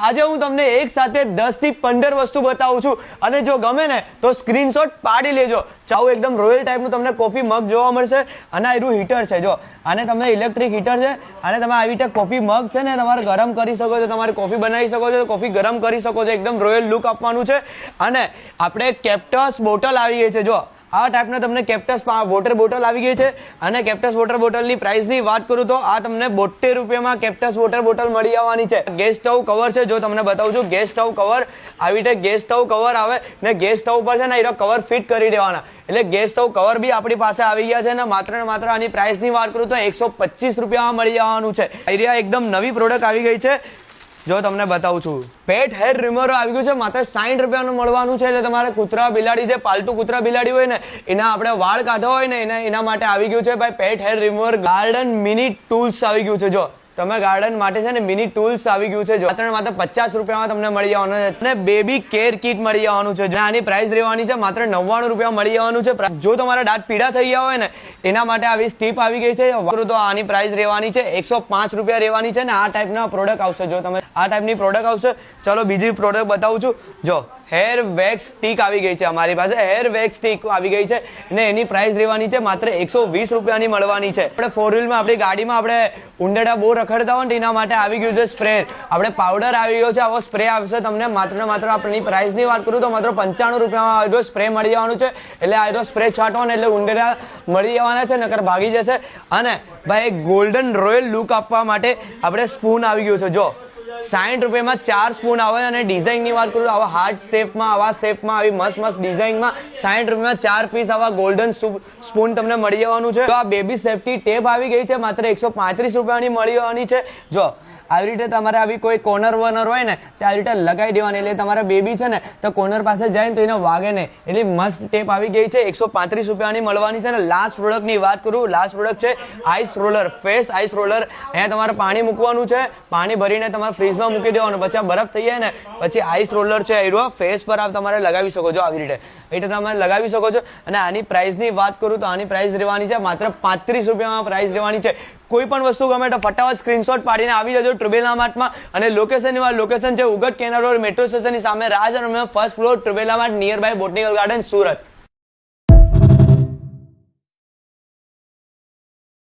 આજે હું તમને એક સાથે 10 થી 15 વસ્તુ બતાવું છું અને જો ગમે ને તો સ્ક્રીનશોટ પાડી લેજો। ચાઉ એકદમ રોયલ ટાઈપનું તમને કોફી મગ જોવા મળશે અને આ એનું હીટર છે। જો આને તમને ઇલેક્ટ્રિક હીટર છે અને તમે આવી રીતે કોફી મગ છે ને તમારે ગરમ કરી શકો છો, તમારે કોફી બનાવી શકો છો, કોફી ગરમ કરી શકો છો। એકદમ રોયલ લુક આપવાનું છે અને આપણે કેપ્ટસ બોટલ આવી ગઈ છે। જો આ ટાઈપના તમને કેપ્ટસ વોટર બોટલ આવી ગઈ છે અને કેપ્ટસ વોટર બોટલની પ્રાઇસની વાત કરું તો આ તમને 72 રૂપિયામાં કેપ્ટસ વોટર બોટલ મળી આવવાની છે। ગેસ સ્ટવ કવર છે, જો તમને બતાવું છું ગેસ સ્ટવ કવર આવી રીતે ગેસ સ્ટવ કવર આવે ને ગેસ સ્ટવ પર છે ને એનો કવર ફિટ કરી દેવાના, એટલે ગેસ સ્ટવ કવર બી આપણી પાસે આવી ગયા છે ને માત્ર ને માત્ર આની પ્રાઇસની વાત કરું તો 125 રૂપિયામાં મળી આવવાનું છે। આઈડિયા એકદમ નવી પ્રોડક્ટ આવી ગઈ છે। જો તમને બતાવું છું પેટ હેર રિમૂવર આવી ગયું છે, માત્ર 60 રૂપિયાનું મળવાનું છે। એટલે તમારે કૂતરા બિલાડી જે પાલતુ કૂતરા બિલાડી હોય ને એના આપણે વાળ કાઢવા હોય ને એના માટે આવી ગયું છે ભાઈ pet hair remover garden mini tools આવી ગયું છે। જો તમે ગાર્ડન માટે છે ને મિની ટૂલ્સ આવી ગયું છે, જો માત્ર 50 રૂપિયામાં તમને મળી જવાનું છે અને બેબી કેર કિટ મળી જવાનું છે। આની પ્રાઇસ રહેવાની છે માત્ર 99 રૂપિયા મળી જવાનું છે। જો તમારા દાંત પીડા થઈ ગયા હોય ને એના માટે આવી સ્ટીપ આવી ગઈ છે, તો આની પ્રાઇસ રહેવાની છે 105 રૂપિયા રહેવાની છે ને આ ટાઈપના પ્રોડક્ટ આવશે। જો તમે આ ટાઈપની પ્રોડક્ટ આવશે, ચલો બીજી પ્રોડક્ટ બતાવું છું। જો હેર વેક્સ સ્ટીક આવી ગઈ છે, અમારી પાસે હેર વેક્સ સ્ટીક આવી ગઈ છે અને એની પ્રાઇસ રહેવાની છે માત્ર 120 રૂપિયાની મળવાની છે। આપણે ફોર વ્હીલમાં આપણી ગાડીમાં આપણે ઉંડેડા બહુ રખડતા હોય ને એના માટે આવી ગયું છે સ્પ્રે, આપણે પાવડર આવી ગયો છે, આવો સ્પ્રે આવશે તમને માત્ર ને માત્ર આપણી પ્રાઇસની વાત કરું તો માત્ર 95 રૂપિયામાં આનો સ્પ્રે મળી જવાનું છે। એટલે આનો સ્પ્રે છાંટો ને એટલે ઉંડેડા મળી જવાના છે, નકર ભાગી જશે। અને ભાઈ ગોલ્ડન રોયલ લુક આપવા માટે આપણે સ્પૂન આવી ગયું છે। જો 60 રૂપિયામાં 4 સ્પૂન આવે અને ડિઝાઇનની વાત કરું આવા હાર્ટ શેપમાં આવા શેપમાં આવી મસ્ત મસ્ત ડિઝાઇનમાં 60 રૂપિયામાં 4 પીસ આવા ગોલ્ડન સ્પૂન તમને મળી જવાનું છે। તો આ બેબી સેફટી ટેપ આવી ગઈ છે, માત્ર 135 રૂપિયાની મળી જવાની છે। જો આવી રીતે તમારે આવી કોઈ કોર્નર વોર્નર હોય ને તો આવી રીતે લગાવી દેવાની, એટલે તમારા બેબી છે ને તો કોર્નર પાસે જાય ને તો એને વાગે ને એટલે મસ્ત ટેપ આવી ગઈ છે, 135 રૂપિયાની મળવાની છે। અને લાસ્ટ પ્રોડક્ટની વાત કરું, લાસ્ટ પ્રોડક્ટ છે ice roller, face ice roller. અહીંયા તમારે પાણી મૂકવાનું છે, પાણી ભરીને તમારે ફ્રીજમાં મૂકી દેવાનું, પછી આ બરફ થઈ જાય ને પછી આઈસ રોલર છે એ ફેસ પર તમારે લગાવી શકો છો આવી રીતે, એટલે તમે લગાવી શકો છો। અને આની પ્રાઇસની વાત કરું તો આની પ્રાઇસ રહેવાની છે માત્ર 35 રૂપિયામાં પ્રાઇસ રહેવાની છે। કોઈ પણ વસ્તુ ગમે તો ફટાફટ સ્ક્રીનશોટ પાડીને આવી જજો ટ્રુબેલા માર્ટમાં। અને લોકેશન છે ઉગટ કેનાલ રોડ મેટ્રો સ્ટેશનની સામે રાજ અને first floor Trubela mart nearby botanical garden Surat.